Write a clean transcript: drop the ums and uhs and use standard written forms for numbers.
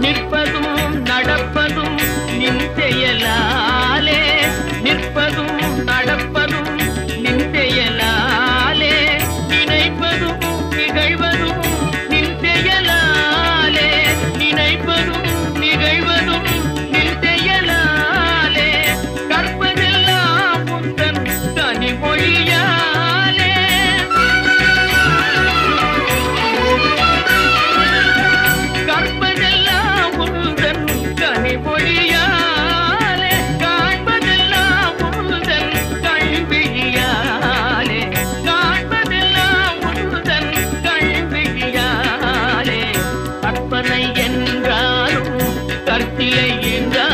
நிற்பதும் நடப்பதும் நின் செயலாலே, நிற்பதும் நடப்பதும் நின் செயலாலே, நினைப்பதும் நிகழ்வதும் நின் செயலாலே, நினைப்பதும் நிகழ்வதும் நின் செயலாலே, கற்பதெல்லாம் உந்தன் கனிமொழியாலே, கற்பதெல்லாம் உந்தன் கனிமொழியாலே, காண்பதெல்லாம் உந்தன் கண்விழியாலே, காண்பதெல்லாம் உந்தன் கண்விழியாலே, கற்பனை என்றாலும் கற்சிலை என்றாலும்